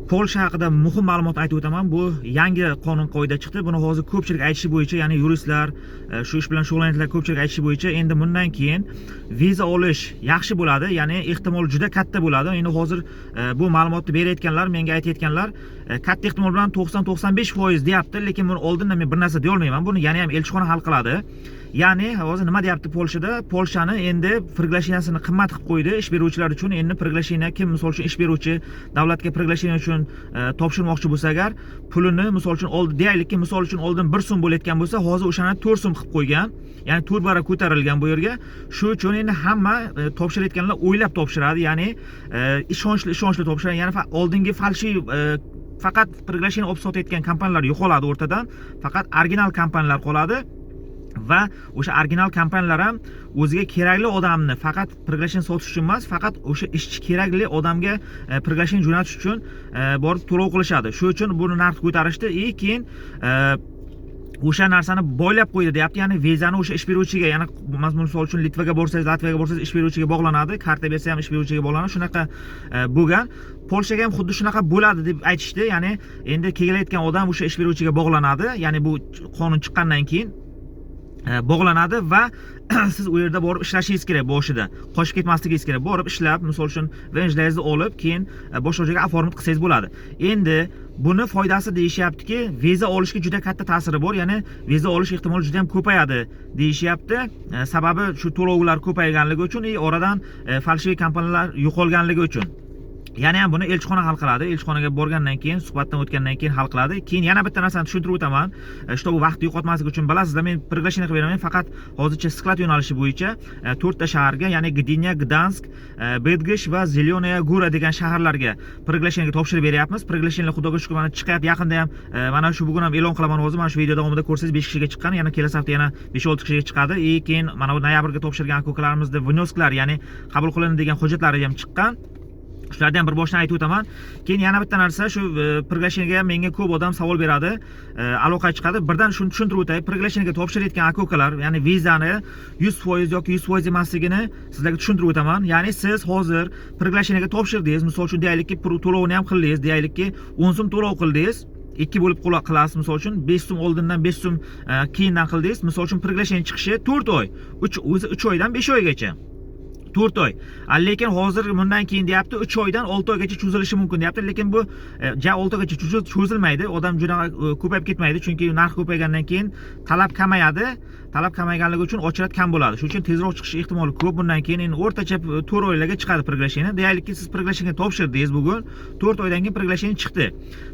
Polsha haqida muhim ma'lumot aytib o'taman. Bu yangi qonun qoida chiqdi. Buni hozir ko'pchilik aytishi bo'yicha, ya'ni yuristlar, shu ish bilan shug'ullanuvchilar ko'pchilik aytishi bo'yicha endi bundan keyin viza olish yaxshi bo'ladi, ya'ni ehtimol juda katta bo'ladi. Endi hozir bu ma'lumotni berayotganlar, menga aytayotganlar katta ehtimol bilan 90-95% deyapti, lekin buni oldindan men bir narsa deya olmayman. Buni yana ham elchixona hal qiladi. Ya'ni hozir nima deyapti Polshada? Polshani endi priglasheniyaini qimmat qilib qo'ydi ish beruvchilar uchun. Endi priglasheniya kim misol uchun ish beruvchi davlatga priglasheniya uchun topshirmoqchi bo'lsa agar, pulini misol uchun deyaylikki, misol uchun oldin 1 so'm bo'layotgan bo'lsa, hozir o'shani 4 so'm qilib qo'ygan. Ya'ni 4 baravar ko'tarilgan bu yerga. Shu uchun endi hamma topshirayotganlar o'ylab topshiradi, ya'ni ishonchli topshiradi. Ya'ni oldingi falshiy faqat priglasheniya olib sotayotgan kompaniyalar yo'qoladi o'rtadan. Faqat original kompaniyalar qoladi. Va o'sha original kompaniyalar ham o'ziga kerakli odamni faqat priglasheniya sotish uchun emas, faqat o'sha ishchi kerakli odamga priglasheniya jo'natish uchun borib to'lov qilishadi. Shu uchun buni narx ko'tarishdi. Keyin o'sha narsani boylab qo'ydi deyapti. Ya'ni vizani o'sha ish beruvchiga, ya'ni misol uchun Litvaga borsangiz, Latviyaga borsangiz ish beruvchiga bog'lanadi, karta bersa ham ish beruvchiga bog'lanadi. Shunaqa bo'lgan. Polshaga ham xuddi shunaqa bo'ladi deb aytishdi. Ya'ni endi kelayotgan odam o'sha ish beruvchiga bog'lanadi. Ya'ni bu qonun chiqqandan keyin bog'lanadi va siz u yerda borib ishlashingiz kerak boshida. Qochib ketmasligingiz kerak. Borib ishlab, misol uchun venjlaringizni olib, keyin boshqa joyga oformit qilsangiz bo'ladi. Endi buni foydasi deyishyaptiki, viza olishga juda katta ta'siri bor. Ya'ni viza olish ehtimoli juda ham ko'payadi deyishyapti. Sababi shu to'lovlar ko'payganligi uchun, oradan falshiy kompaniyalar yo'qolganligi uchun. Yana ham buni elchixona hal qiladi. Elchixonaga borgandan keyin, suhbatdan o'tgandan keyin hal qiladi. Keyin yana bitta narsani tushuntirib o'taman. Shu vaqtni yo'qotmaslik uchun bilasizlar, men priglasheniya qilib beraman. Faqat hozircha sklad yo'nalishi bo'yicha 4 ta shaharga, ya'ni Gdynia, Gdansk, Bydgoszcz va Zelenoya Gora degan shaharlarga priglasheniyaga topshirib beryapmiz. Priglasheniya xudoga shukr mana chiqyapti. Yaqinda ham mana shu bugun ham e'lon qilaman hozir. Mana shu video davomida ko'rsangiz 5 kishiga chiqqan, yana kelasi hafta yana 5-6 kishiga chiqadi. Keyin mana bu noyabrga topshirgan ko'kalarimizda vnyosklar, ya'ni qabul qilinadi degan hujjatlari ham chiqqan. Shularni ham bir boshdan aytib o'taman. Keyin yana bitta narsa, shu priglasheniyaga menga ko'p odam savol beradi, aloqa chiqadi. Birdan shuni tushuntirib o'tay. Priglasheniyaga topshirayotgan akokalar, ya'ni vizani 100% yoki 100% emasligini sizlarga tushuntirib o'taman. Ya'ni siz hozir priglasheniyaga topshirdingiz, misol uchun deyaylikki, to'lovni ham qildingiz, deyaylikki 10 so'm to'lov qildingiz. 2 bo'lib qilasiz, misol uchun 5 so'm oldindan 5 so'm keyindan qildingiz. Misol uchun priglasheniya chiqishi 4 oy. 3 oydan 5 oygacha. 4 oy. Lekin hozir bundan keyin deyapti 3 oydan 6 oygacha cho'zilishi mumkin deyapti. Lekin bu 6 oygacha cho'zilmaydi. Odam juda ko'payib ketmaydi, chunki narx ko'paygandan keyin talab kamayadi. Talab kamayganligi uchun ochrat kam bo'ladi. Shuning uchun tezroq chiqish ehtimoli ko'p. Bundan keyin endi o'rtacha 4 oylarga chiqadi priglasheniya. Deyaylikki, siz priglasheniyaga topshirdingiz bugun, 4 oydan keyin priglasheniya chiqdi.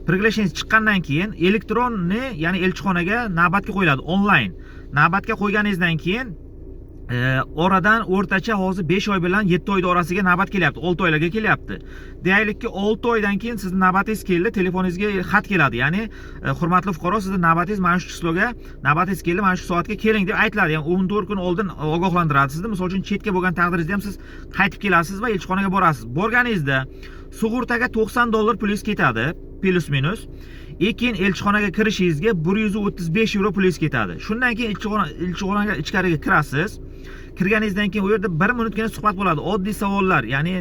Priglasheniya chiqqandan keyin elektronni, ya'ni elchixonaga navbatga qo'yiladi, onlayn. Navbatga qo'yganingizdan keyin oradan o'rtacha hozir 5 oy bilan 7 oyda orasiga navbat kelyapti, 6 oylarga kelyapti. Deyaylikki 6 oydan keyin sizning navbatingiz keldi, telefoningizga xat keladi. Ya'ni hurmatli fuqaro, sizning navbatingiz mana shu kisloga, navbatingiz keldi, mana shu soatga keling deb aytiladi. Ya'ni 14 kun oldin ogohlantiradi sizni. Misol uchun chetga bo'lgan taqdiringizda ham siz qaytib kelasiz va elchixonaga borasiz. Borganingizda sug'urtaga $90 pulingiz ketadi, plus minus. Keyin elchixonaga kirishingizga 135 euro pulingiz ketadi. Shundan keyin elchixonaga ichkariga kirasiz. Kirganingizdan keyin u yerda 1 minutgina suhbat bo'ladi. Oddiy savollar, ya'ni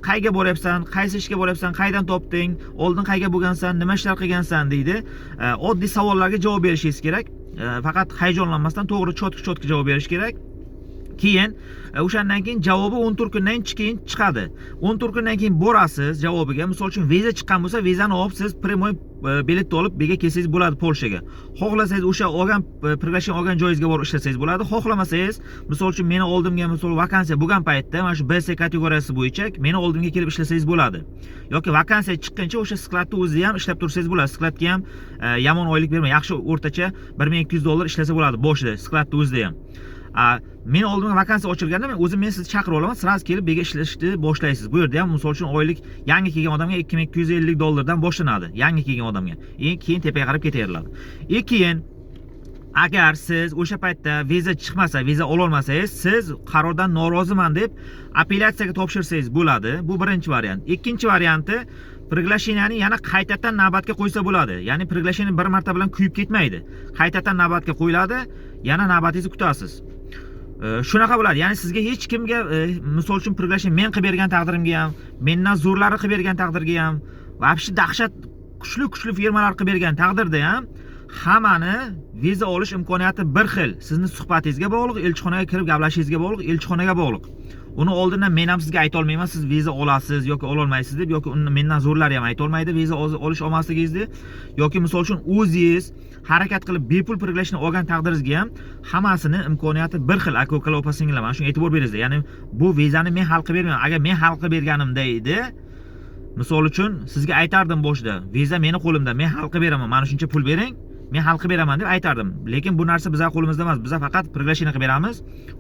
qayga boryapsan, qaysi ishga boryapsan, qaydan topding, oldin qayga bo'lgansan, nima ishlar qilgansan deydi. Oddiy savollarga javob berishingiz kerak. Faqat hayajonlanmasdan to'g'ri, cho'tki javob berish kerak. Keyin o'shandan keyin javobi 14 kundan keyin chiqadi. 14 kundan keyin borasiz javobiga. Misol uchun viza chiqqan bo'lsa, vizani olib siz primoy biletni olib bega kelsangiz bo'ladi Polshaga. Xohlasangiz o'sha olgan priglasheniya olgan joyingizga borib ishlasangiz bo'ladi. Xohlamasangiz, misol uchun meni oldimga misol vakansiya bo'lgan paytda mana shu BS kategoriyasi bo'yicha meni oldimga kelib ishlasangiz bo'ladi. Yoki vakansiya chiqqancha o'sha skladda o'zida ham ishlab tursangiz bo'ladi. Skladga ham yomon oylik bermay, yaxshi o'rtacha $1200 ishlasa bo'ladi boshida, skladda o'zida ham. Men oldimga vakansiya ochilganda men o'zim sizni chaqirib olaman, siz kelib bega ishlashni boshlaysiz. Bu yerda ham misol uchun oylik yangi kelgan odamga $2250 dan boshlanadi. Yangi kelgan odamga. Keyin tepaga qarab ketaveriladi. Keyin agar siz o'sha paytda viza chiqmasa, viza ola olmasangiz, siz qarordan noroziman deb apellyatsiyaga topshirsangiz bo'ladi. Bu birinchi variant. Ikkinchi varianti, priglasheniyani yana qaytadan navbatga qo'ysa bo'ladi. Ya'ni priglasheniya bir marta bilan kuyib ketmaydi. Qaytadan navbatga qo'yiladi, yana navbatingizni kutasiz. Shunaqa bo'ladi. Ya'ni sizga hech kimga misol uchun priglasheniya men qilib bergan taqdirimga ham, mendan zo'rlari qilib bergan taqdirga ham вообще dahshat kuchli firmalar qilib bergan taqdirda ham hammani viza olish imkoniyati bir xil. Sizni suhbatingizga bog'liq, elchixonaga kirib gaplashishingizga bog'liq, elchixonaga bog'liq. Uni oldindan men ham sizga ayta olmayman, siz viza olasiz yoki ola olmaysiz deb, yoki uni mendan zo'rlari ham ayta olmaydi viza olish olmasligingizni, yoki misol uchun o'zingiz harakat qilib bepul priglashni olgan taqdiringizga ham hammasini imkoniyati bir xil. Aka ukalar, opa singillar, mana shunga e'tibor beringizlar. Ya'ni bu vizani men hal qilib bermayman. Agar men hal qilib berganimda edi, misol uchun sizga aytardim boshida, viza meni qo'limda, men hal qilib beraman, mana shuncha pul bering, men hal qilib beraman deb aytardim. Lekin bu narsa bizning qo'limizda emas. Biz faqat priglasheni qilib beramiz.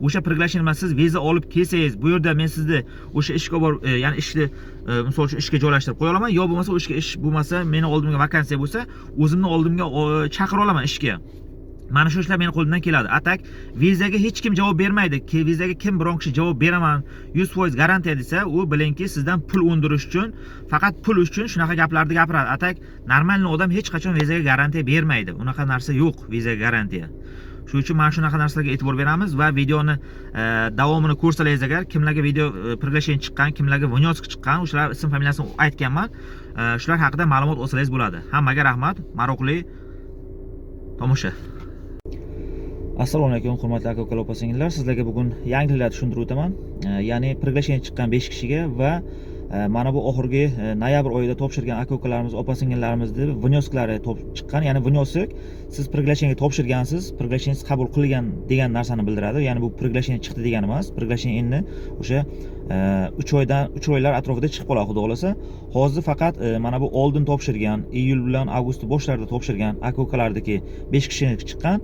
O'sha priglasheni bilan siz viza olib kelsangiz, bu yerda men sizni o'sha ishga ya'ni ishni misol uchun ishga joylashtirib qo'ya olaman, yo bo'lmasa o'sha ish bo'lmasa, meni oldimga vakansiya bo'lsa, o'zimni oldimga chaqira olaman ishga. Mana shu ishlar meni qo'limdan keladi. Atak vizaga hech kim javob bermaydi. Vizaga kim biron kishi javob beraman, 100% garantiya desa, u bilingki sizdan pul undirish uchun, faqat pul uchun shunaqa gaplarni gapiradi. Atak normalniy odam hech qachon vizaga garantiya bermaydi. Unaqa narsa yo'q, vizaga garantiya. Shuning uchun mana shunaqa narsalarga e'tibor beramiz va videoni davomini ko'rsangiz agar, kimlarga video priglashение chiqqan, kimlarga vnyosk chiqqan, o'shalar ism familiyasini aytganman. Shular haqida ma'lumot olsangiz bo'ladi. Hammaga rahmat, maroqli tomosha. Assalomu alaykum hurmatli aka ukalar, opa singillar. Sizlarga bugun yangiliklarni tushuntirib o'taman. Ya'ni priglashение chiqqan 5 kishiga va mana bu oxirgi noyabr oyida topshirgan aka ukalarimiz, opa singillarimizni vnyosklari chiqqan. Ya'ni vnyosik siz priglasheniyaga topshirgansiz, priglasheniyangiz qabul qilingan degan narsani bildiradi. Ya'ni bu priglasheniya chiqdi degani emas. Priglasheniya endi o'sha 3 oylar atrofida chiqib qoladi, xudo xolasa. Hozir faqat mana bu oldin topshirgan, iyul bilan avgust boshlarida topshirgan aka ukalardagi 5 kishiniki chiqqan.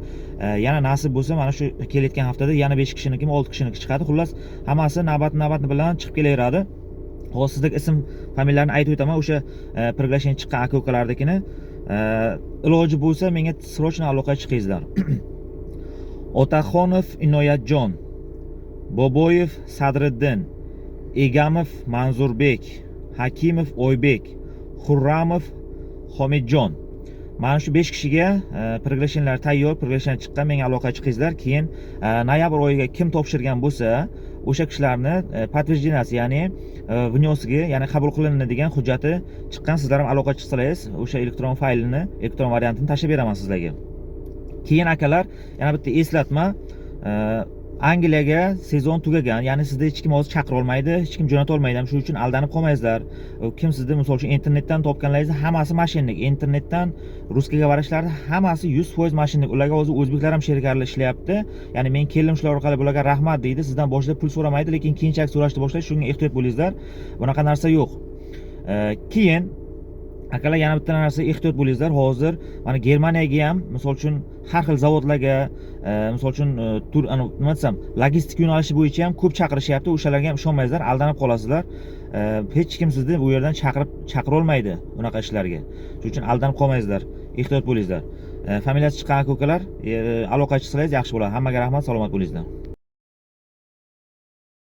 Yana nasib bo'lsa mana shu kelayotgan haftada yana 5 kishiniki, 6 kishiniki chiqadi. Xullas, hammasi navbat bilan chiqib kelaveradi. Hozir sizlarga ism familiyalarni aytib o'taman. O'sha priglasheniya chiqqan aka ukalardagini iloji bo'lsa menga srochno aloqaga chiqingizlar. Otaxonov Inoyatjon, Boboyev Sadriddin, Egamov Manzurbek, Hakimov Oybek, Xurramov Homidjon. Mana shu 5 kishiga priglasheniyalar tayyor, priglasheniya chiqqan, menga aloqaga chiqingizlar. Keyin noyabr oyiga kim topshirgan bo'lsa, o'sha kishilarni подтвержденияsi, ya'ni vnyosga, ya'ni qabul qilindi degan hujjati chiqqan, sizlar ham aloqaga chiqsangiz, o'sha elektron faylini, elektron variantini tashlab beraman sizlarga. Keyin akalar, yana bitta eslatma, Angliyaga sezon tugagan, ya'ni sizni hech kim hozir chaqira olmaydi, hech kim jo'nata olmaydi. Shuning uchun aldanib qolmaysizlar. Kim sizni misol uchun internetdan topganlaringiz hammasi mashinnik, internetdan ruskiyaga borishlarni hammasi 100% mashinnik. Ularga hozir o'zbeklar ham sherkarli ishlayapti. Ya'ni men keldim shular orqali bularga rahmat deydi. Sizdan boshida pul so'ramaydi, lekin keyinchalik so'rashni boshlaydi. Shunga ehtiyot bo'lingizlar. Bunaqa narsa yo'q. Keyin akalar, yana bitta narsa, ehtiyot bo'lingizlar. Hozir mana Germaniyaga ham misol uchun har xil zavodlarga, misol uchun nima desam, logistik yo'nalishi bo'yicha ham ko'p chaqirishyapti. O'shalarga ham ishonmaysizlar, aldanib qolasizlar. Hech kim sizni bu yerdan chaqira olmaydi unaqa ishlarga. Shuning uchun aldanib qolmaysizlar, ehtiyot bo'lingizlar. Familiyasi chiqqan aka ukalar aloqaga chiqsangiz yaxshi bo'ladi. Hammaga rahmat, salomat bo'lingizlar.